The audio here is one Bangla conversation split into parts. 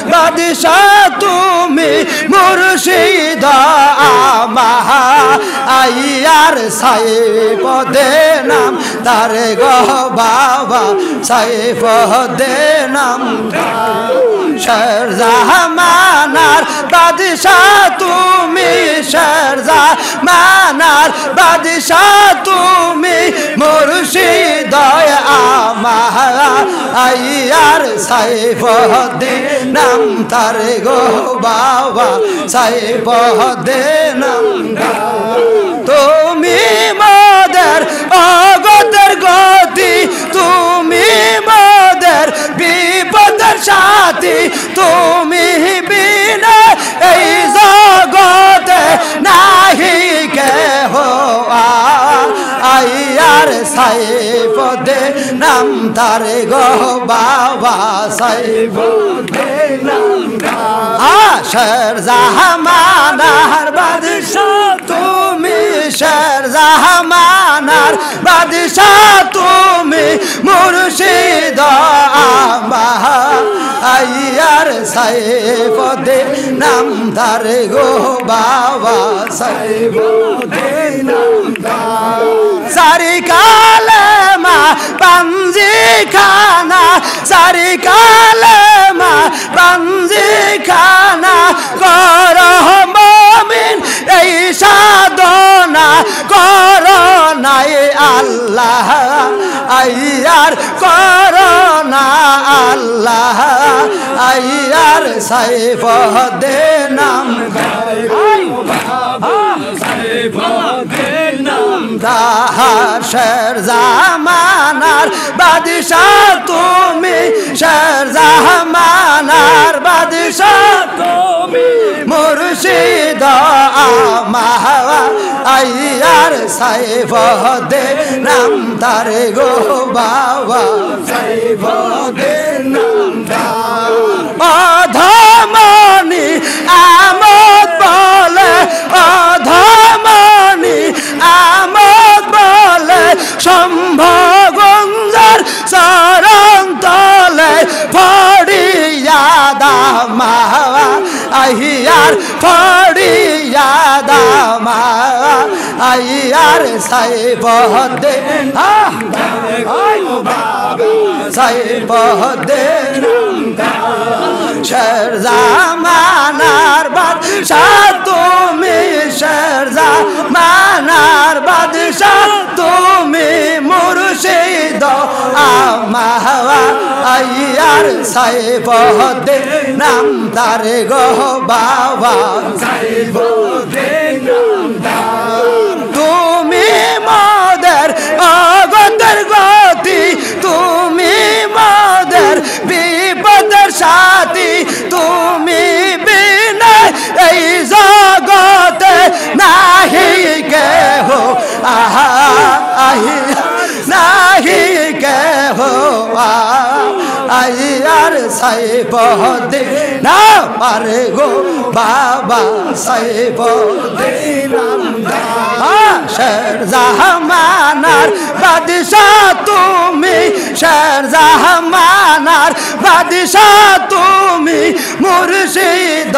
বাদশাহ তুমি মুর্শিদ আমার আইয়ার সাইফ দে নাম তারে গো বাবা সাইফ দে নাম শাহজামানার বাদশাহ তুমি শাহজামানার বাদশাহ তুমি মুর্শিদ আমার আইয়ার সাইফ দে নাম তারে গো বাবা সাইফ দে নাম তুমি মোদের অগতের গতি তুমি মোদের বিপদের সাথী তুমি বিনা এই জগতে নাহি কেহ আইয়ার সাইফ দে নাম তারে গো বাবা সাইফ দে নাম শাহজামানার বাদশাহ তুমি শাহজামানার বাদশাহ তুমি মুর্শিদ আমার আইয়ার সাইফ দে নাম তারে গো বাবা সাইফ দে নাম সারি কালেমা পাঞ্জি খানা সারি কালেমা পাঞ্জি খানা কর মুমিন এই সাধনা কর নাই আল্লাহ আইয়ার কর না আল্লাহ আইয়ার সাইফ দে নাম সাইফ দে নাম শাহজামানার বাদশাহ তুমি শাহজামানার বাদশাহ তুমি মুর্শিদ আমার আইয়ার সাইফ দে নাম তারে গো বাবা সাইফ দে নাম অধমনি আমোদ বলে অধমনি আমোদ বলে সম্ভগঞ্জের চরণ তলে ফড়িয়া দামা আহিয়ার ফড়িয়া দামা আইয়ার সাইফ দে সাইফ দে শাহজামানার বাদশাহ তুমি শাহজামানার বাদশাহ তুমি মুর্শিদ আমার আইয়ার সাইফ দে নাম তারে গো বাবা সাইফ দে নাম তুমি মোদের অগতের গতি তুমি মোদের বিপদের সাথী তুমি বিনা এই জগতে নাহি কেহ নাহি কেহ আইয়ার সাইফ দে না পারে গো বাবা সাইফ দে নাম শাহজামানার বাদশাহ তুমি শাহজামানার বাদশাহ তুমি মুর্শিদ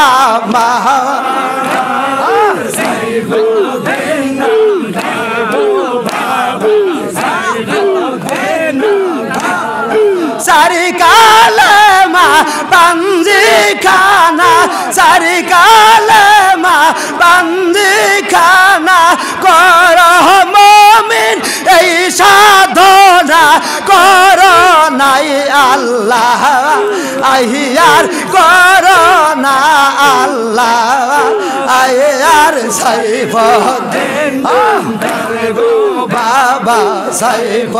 আমার সাইফ দে নাম সারি কালেমা পাঞ্জি খানা সারি কালেমা পাঞ্জি খানা কর মুমিন এই সাধনা কর নাই আল্লাহ আহিয়ার কর না আল্লাহ আইয়ার সাইফ দে গো বাবা সাইফ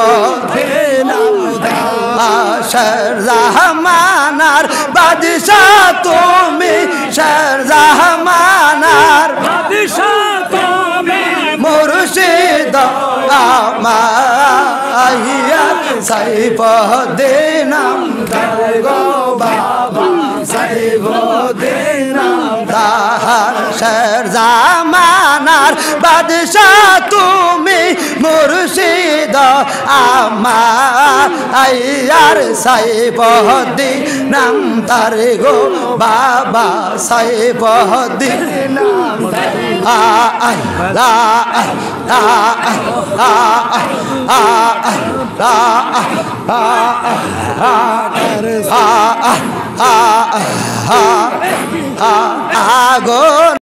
দে নাম শাহজামানার বাদশাহ তুমি শাহজামানার বাদশাহ তুমি মুর্শিদ আমার সাইফ দে নাম গো বাবা সাইফ দে নাম শাহজামানার বাদশাহ তুমি মুর্শিদ মা আইয়ার সাইফুদ্দিন নাম তার গো বাবা সাইফুদ্দিন নাম আগুন